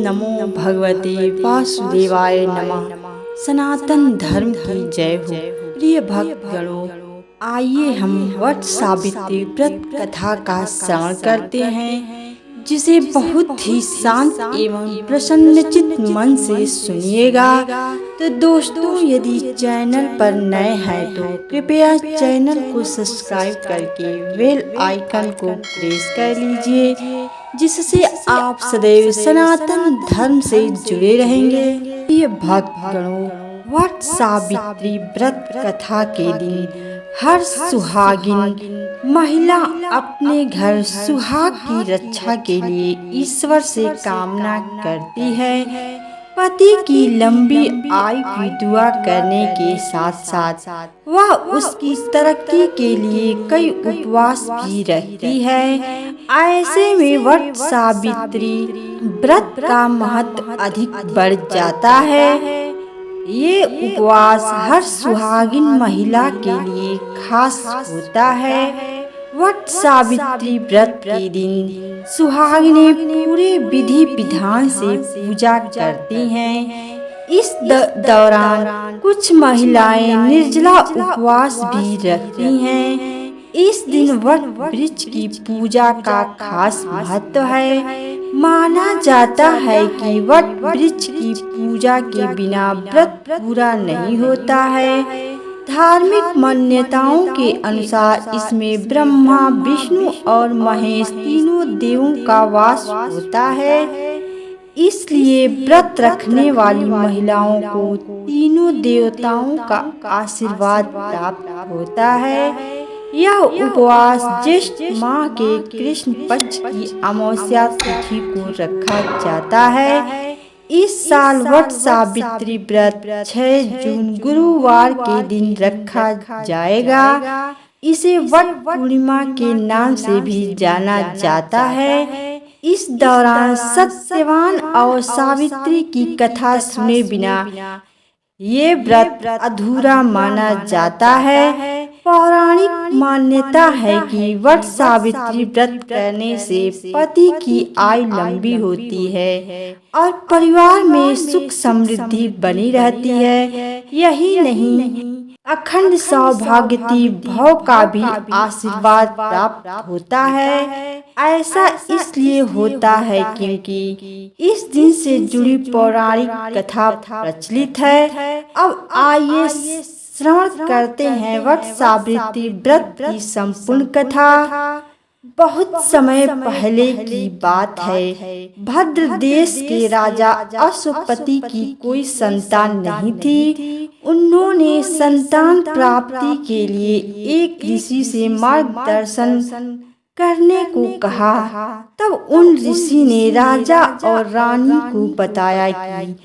नमो भगवते वासुदेवाय नमः। सनातन धर्म की जय हो। प्रिय भक्तगणों, आइए हम वट सावित्री व्रत कथा का श्रवण करते हैं, जिसे बहुत ही शांत एवं प्रसन्नचित्त मन से सुनिएगा। तो दोस्तों, यदि चैनल पर नए हैं तो कृपया चैनल को सब्सक्राइब करके बेल आइकन को प्रेस कर लीजिए, जिससे आप सदैव सनातन धर्म से जुड़े रहेंगे। ये भक्तगणों, वट सावित्री व्रत कथा के दिन हर सुहागिन महिला अपने घर सुहाग की रक्षा के लिए ईश्वर से कामना करती है। पति की लंबी आयु की दुआ करने के साथ साथ वह उसकी तरक्की के लिए कई उपवास भी रखती है। ऐसे में वट सावित्री व्रत का महत्व अधिक बढ़ जाता है। ये उपवास हर सुहागिन महिला के लिए खास होता है। वट सावित्री व्रत के दिन सुहागिनें पूरे विधि विधान से पूजा करती हैं। इस दौरान कुछ महिलाएं निर्जला उपवास भी रखती हैं। इस दिन वट वृक्ष की पूजा का खास महत्व है। माना जाता है कि वट वृक्ष की पूजा के बिना व्रत पूरा नहीं होता है। धार्मिक मान्यताओं के अनुसार इसमें ब्रह्मा, विष्णु और महेश तीनों देवों का वास होता है। इसलिए व्रत रखने वाली महिलाओं को तीनों देवताओं का आशीर्वाद प्राप्त होता है। यह उपवास ज्येष्ठ माह के कृष्ण पक्ष की अमावस्या तिथि को रखा जाता है। इस साल वट सावित्री व्रत 6 जून गुरुवार के दिन रखा जाएगा। इसे वट पूर्णिमा के नाम से भी जाना जाता है। इस दौरान सत्यवान और सावित्री की कथा सुने बिना ये व्रत अधूरा माना जाता है। पौराणिक मान्यता है कि वट सावित्री व्रत करने से पति की आयु लंबी होती है और परिवार में सुख समृद्धि बनी रहती है। यही नहीं, अखंड सौभाग्यवती भव का भी आशीर्वाद प्राप्त होता है। ऐसा इसलिए होता है क्योंकि इस दिन से जुड़ी पौराणिक कथा प्रचलित है। अब आइए श्रवण करते हैं वट सावित्री व्रत की संपूर्ण कथा। बहुत समय पहले की बात है। भद्र देश के राजा अश्वपति की कोई संतान नहीं थी। उन्होंने संतान प्राप्ति के लिए एक ऋषि से मार्गदर्शन करने को कहा। तब उन ऋषि ने राजा और रानी को बताया कि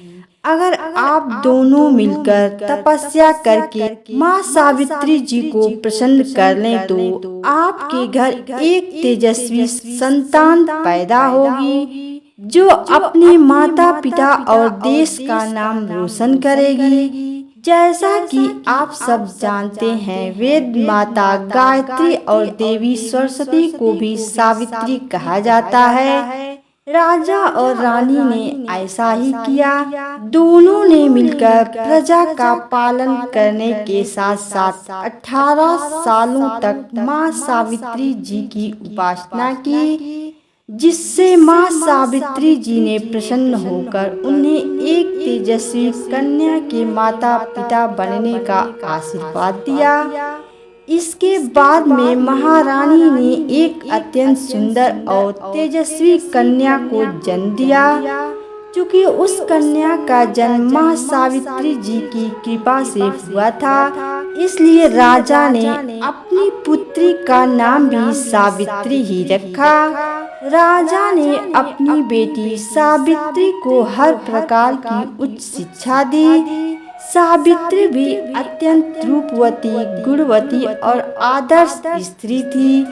अगर आप दोनों मिलकर तपस्या करके माँ सावित्री जी को प्रसन्न कर लें तो आपके घर एक तेजस्वी संतान पैदा होगी, जो अपने माता पिता और देश का नाम रोशन करेगी। जैसा कि आप सब जानते हैं, वेद माता गायत्री और देवी सरस्वती को भी सावित्री कहा जाता है। राजा और रानी ने ऐसा ही किया। दोनों ने मिलकर प्रजा का पालन करने के साथ साथ 18 सालों तक माँ सावित्री जी की उपासना की, जिससे माँ सावित्री जी ने प्रसन्न होकर उन्हें एक तेजस्वी कन्या के माता पिता बनने का आशीर्वाद दिया। इसके बाद में महारानी ने एक अत्यंत सुंदर और तेजस्वी कन्या को जन्म दिया। चूँकि उस कन्या का जन्म माँ सावित्री जी की कृपा से हुआ था, इसलिए राजा ने अपनी पुत्री का नाम भी सावित्री ही रखा। राजा ने अपनी बेटी सावित्री को हर प्रकार की उच्च शिक्षा दी। सावित्री भी अत्यंत रूपवती, गुणवती और आदर्श स्त्री थी।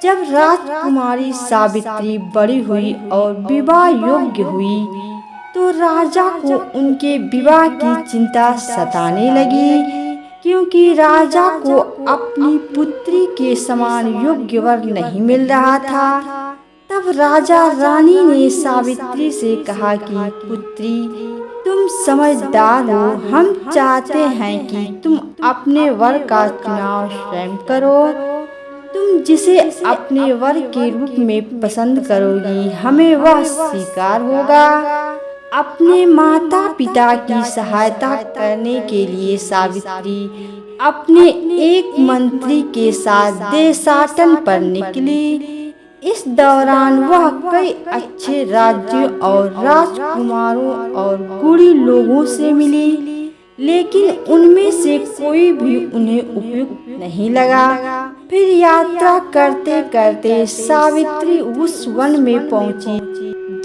जब राजकुमारी सावित्री बड़ी हुई और विवाह योग्य हुई, तो राजा को उनके विवाह की चिंता सताने लगी, क्योंकि राजा को अपनी पुत्री के समान योग्य वर नहीं मिल रहा था। तब राजा रानी ने सावित्री से कहा कि पुत्री, तुम समझदार हो, हम चाहते हैं कि तुम अपने वर का चुनाव स्वयं करो। तुम जिसे अपने वर के रूप में पसंद करोगी, हमें वह स्वीकार होगा। अपने माता पिता की सहायता करने के लिए सावित्री अपने एक मंत्री के साथ देशाटन पर निकली। इस दौरान वह कई अच्छे राज्यों और राजकुमारों और गुणी लोगों से मिली, लेकिन उनमें से कोई भी उन्हें उपयुक्त नहीं लगा। फिर यात्रा करते करते सावित्री उस वन में पहुंची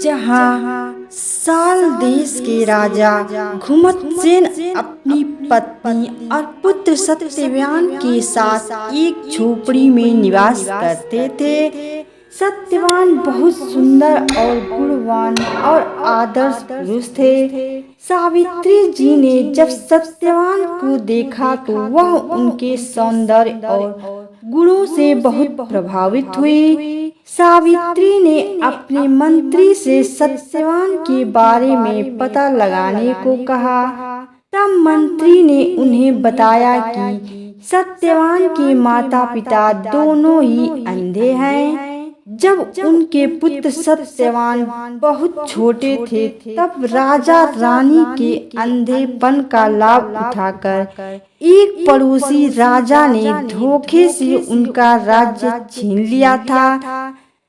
जहां साल देश के राजा घुमतसेन अपनी पत्नी और पुत्र सत्यवान के साथ एक झोपड़ी में निवास करते थे। सत्यवान बहुत सुंदर और गुणवान और आदर्श पुरुष थे। सावित्री जी ने जब सत्यवान को देखा तो वह उनके सौंदर्य और गुणों से बहुत प्रभावित हुई। सावित्री ने अपने मंत्री से सत्यवान के बारे में पता लगाने को कहा। तब मंत्री ने उन्हें बताया कि सत्यवान के माता पिता दोनों ही अंधे हैं। जब उनके पुत्र सत्यवान बहुत छोटे थे, तब राजा रानी के अंधेपन का लाभ उठाकर एक पड़ोसी राजा ने धोखे से उनका राज्य छीन लिया था।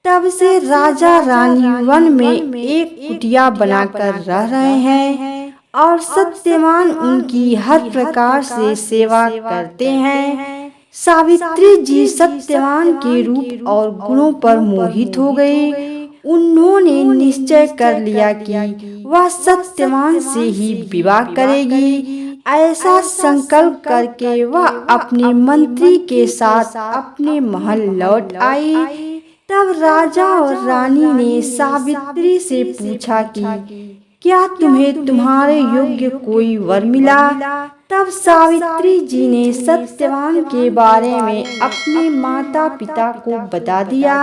तब से राजा रानी वन में एक कुटिया बनाकर रह रहे हैं और सत्यवान उनकी हर प्रकार से सेवा करते हैं। सावित्री जी सत्यवान के रूप और गुणों पर मोहित हो गई। उन्होंने निश्चय कर लिया कि वह सत्यवान से ही विवाह करेगी। ऐसा संकल्प करके वह अपने मंत्री के साथ अपने महल लौट आई। तब राजा और रानी ने सावित्री से पूछा कि क्या तुम्हें तुम्हारे योग्य कोई वर मिला? तब सावित्री जी ने सत्यवान के बारे में अपने माता पिता को बता दिया।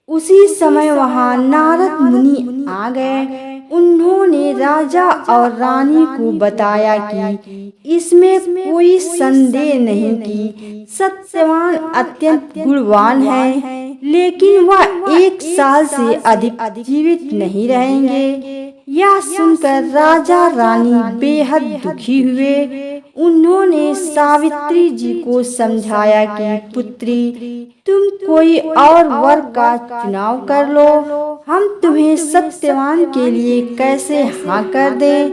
उसी समय वहां नारद मुनि आ गए। उन्होंने राजा और रानी को बताया कि इसमें कोई संदेह नहीं कि सत्यवान अत्यंत गुणवान है, लेकिन वह 1 साल से अधिक जीवित नहीं रहेंगे। यह सुनकर राजा रानी बेहद दुखी हुए। उन्होंने सावित्री जी को समझाया कि पुत्री, तुम कोई और वर का चुनाव कर लो। हम तुम्हें सत्यवान के लिए कैसे हाँ कर दें?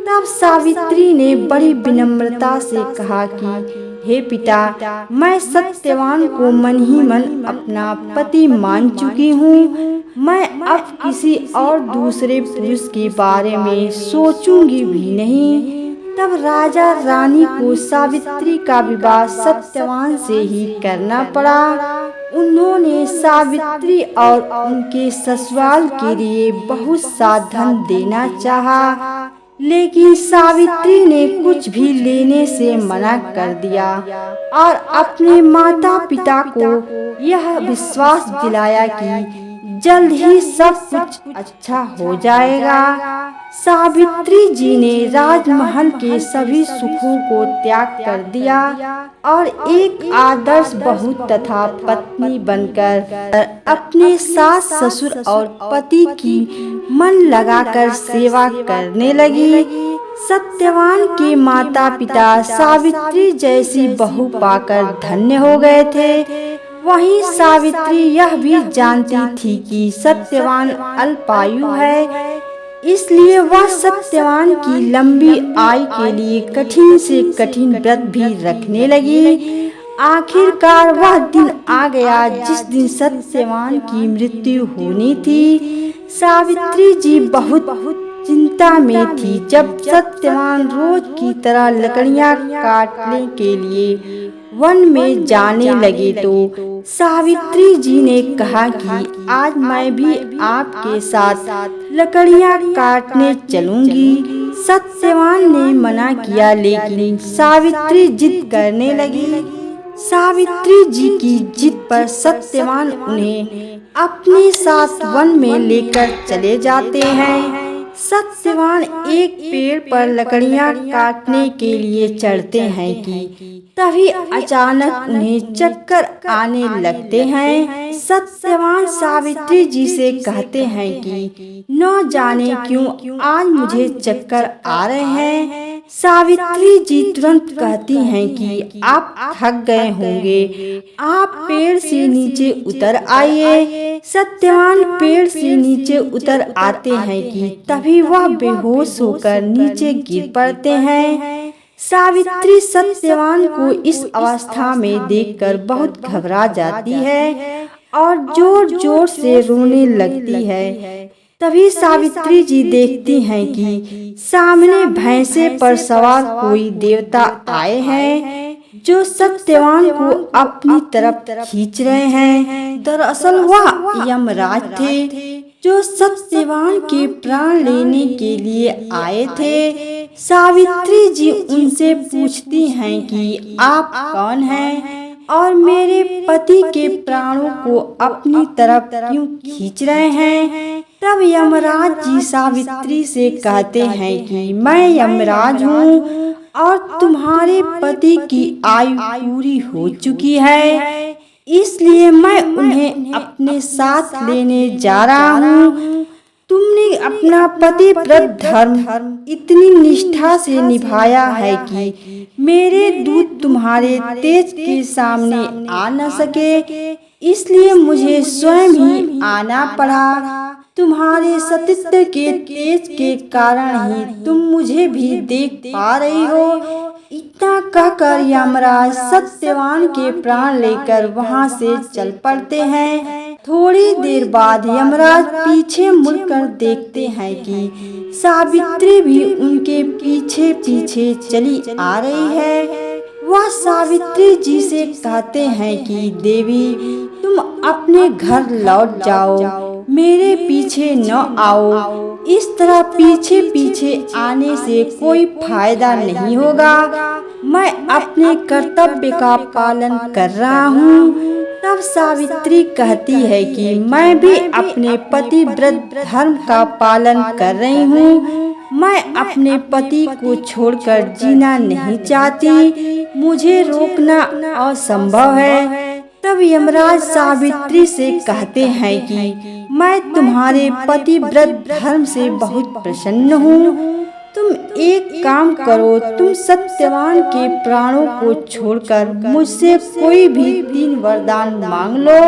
तब सावित्री ने बड़ी विनम्रता से कहा कि हे पिता, मैं सत्यवान को मन ही मन अपना पति मान चुकी हूँ। मैं अब किसी और दूसरे पुरुष के बारे में सोचूंगी भी नहीं। तब राजा रानी को सावित्री का विवाह सत्यवान से ही करना पड़ा। उन्होंने सावित्री और उनके ससुराल के लिए बहुत सा धन देना चाहा, लेकिन सावित्री ने कुछ भी लेने से मना कर दिया और अपने माता पिता को यह विश्वास दिलाया कि जल्द ही सब कुछ अच्छा हो जाएगा। सावित्री जी ने राजमहल के सभी सुखों को त्याग कर दिया और एक आदर्श बहू तथा पत्नी बनकर अपने सास ससुर और पति की मन लगाकर सेवा करने लगी। सत्यवान के माता पिता सावित्री जैसी बहू पाकर धन्य हो गए थे। वहीं सावित्री यह भी जानती थी कि सत्यवान अल्पायु है, इसलिए वह सत्यवान की लंबी आयु के लिए कठिन से कठिन व्रत भी रखने लगी। आखिरकार वह दिन आ गया जिस दिन सत्यवान की मृत्यु होनी थी। सावित्री जी बहुत चिंता में थी। जब सत्यवान रोज की तरह लकड़ियां काटने के लिए वन में जाने लगे तो सावित्री जी ने कहा कि आज मैं भी आपके साथ लकड़ियां काटने चलूंगी। सत्यवान ने मना किया, लेकिन सावित्री जिद करने लगी। सावित्री जी की जिद पर सत्यवान उन्हें अपने साथ वन में लेकर चले जाते हैं। सत्यवान एक पेड़ पर लकड़ियां काटने के लिए चढ़ते हैं कि तभी अचानक उन्हें चक्कर आने लगते हैं। सत्यवान सावित्री जी से कहते हैं कि न जाने क्यों आज मुझे चक्कर आ रहे हैं। सावित्री जी तुरंत कहती हैं कि आप थक गए होंगे, आप पेड़ से नीचे उतर आइए। सत्यवान पेड़ से नीचे उतर आते हैं कि तभी वह बेहोश होकर नीचे गिर पड़ते हैं। सावित्री सत्यवान को इस अवस्था में देखकर बहुत घबरा जाती है और जोर जोर से रोने लगती है। तभी सावित्री जी देखती हैं कि सामने भैंसे पर सवार कोई देवता आए हैं जो सत्यवान को अपनी तरफ खींच रहे हैं। दरअसल वह यमराज थे जो सत्यवान के प्राण लेने के लिए आए थे। सावित्री जी उनसे पूछती हैं कि आप कौन हैं और मेरे पति के प्राणों को अपनी तरफ क्यों खींच रहे हैं। तब यमराज जी सावित्री से कहते हैं कि मैं यमराज हूँ और तुम्हारे पति की आयु पूरी हो चुकी है, इसलिए मैं उन्हें अपने साथ लेने जा रहा हूँ। तुमने अपना पतिव्रत धर्म इतनी निष्ठा से निभाया है कि मेरे दूत तुम्हारे तेज के सामने आ न सके, इसलिए मुझे स्वयं ही आना पड़ा। तुम्हारे सतीत्व के तेज के कारण ही तुम मुझे भी देख पा रही हो। इतना कहकर यमराज सत्यवान के प्राण लेकर वहां से चल पड़ते हैं। थोड़ी देर बाद यमराज पीछे मुड़कर देखते हैं कि सावित्री भी उनके पीछे पीछे चली आ रही है। वह सावित्री जी से कहते हैं कि देवी तुम अपने घर लौट जाओ, मेरे पीछे न आओ। इस तरह पीछे पीछे आने से कोई फायदा नहीं होगा, मैं अपने कर्तव्य का पालन कर रहा हूँ। तब सावित्री कहती है कि मैं भी अपने पतिव्रत धर्म का पालन कर रही हूँ, मैं अपने पति को छोड़कर जीना नहीं चाहती, मुझे रोकना असंभव है। तब यमराज सावित्री से कहते हैं कि मैं तुम्हारे पतिव्रत धर्म से बहुत प्रसन्न हूँ। तुम एक काम करो, तुम सत्यवान के प्राणों को छोड़कर मुझसे कोई भी 3 वरदान मांग लो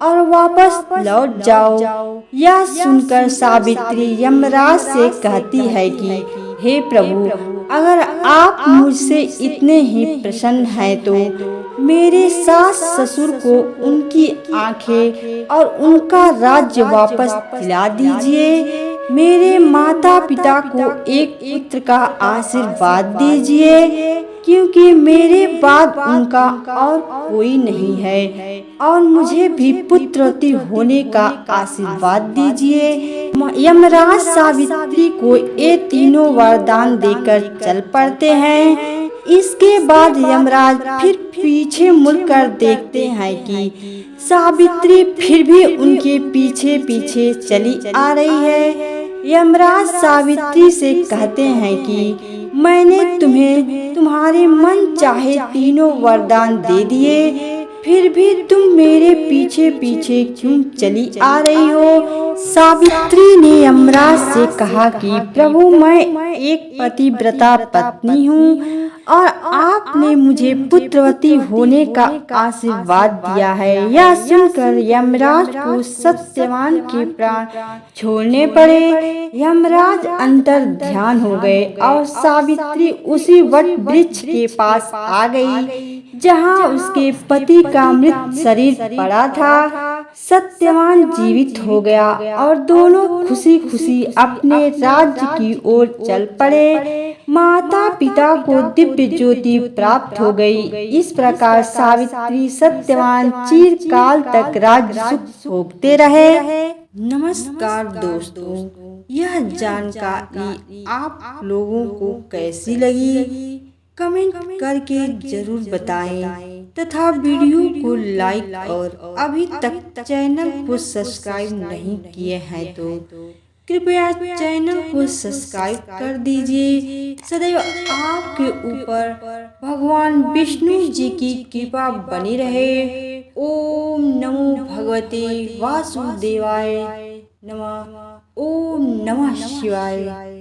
और वापस लौट जाओ। यह सुनकर सावित्री यमराज से कहती है कि हे प्रभु, अगर आप मुझसे इतने ही प्रसन्न हैं तो मेरे सास ससुर को उनकी आंखें और उनका राज्य वापस दिला दीजिए। मेरे माता पिता को एक पुत्र का आशीर्वाद दीजिए, क्योंकि मेरे बाद उनका और कोई नहीं है, और मुझे भी पुत्रवती होने का आशीर्वाद दीजिए। यमराज सावित्री को ये तीनों वरदान देकर चल पड़ते हैं। इसके बाद यमराज फिर पीछे मुड़कर देखते हैं कि सावित्री फिर भी उनके पीछे पीछे चली आ रही है। यमराज सावित्री से कहते हैं कि मैंने तुम्हें तुम्हारे मन चाहे तीनों वरदान दे दिए, फिर भी तुम मेरे पीछे पीछे क्यों चली आ रही हो। सावित्री ने यमराज से कहा कि प्रभु, मैं एक पतिव्रता पत्नी हूँ और आपने मुझे पुत्रवती होने का आशीर्वाद दिया है। यह सुनकर यमराज को सत्यवान के प्राण छोड़ने पड़े। यमराज अंतर ध्यान हो गए और सावित्री उसी वट वृक्ष के पास आ गई जहाँ उसके पति का मृत शरीर पड़ा था। सत्यवान जीवित हो गया और दोनों खुशी खुशी अपने राज्य की ओर चल पड़े। माता पिता को दिव्य ज्योति प्राप्त हो गई। इस प्रकार सावित्री सत्यवान चिरकाल तक राज्य सुख भोगते रहे। नमस्कार दोस्तों, यह जानकारी आप लोगों को कैसी लगी कमेंट करके जरूर बताएं। तथा वीडियो को लाइक और अभी तक चैनल को सब्सक्राइब नहीं किए हैं तो कृपया चैनल को सब्सक्राइब कर दीजिए। सदैव आपके ऊपर भगवान विष्णु जी की कृपा बनी रहे। ओम नमो भगवते वासुदेवाय नमः। ओम नमः शिवाय।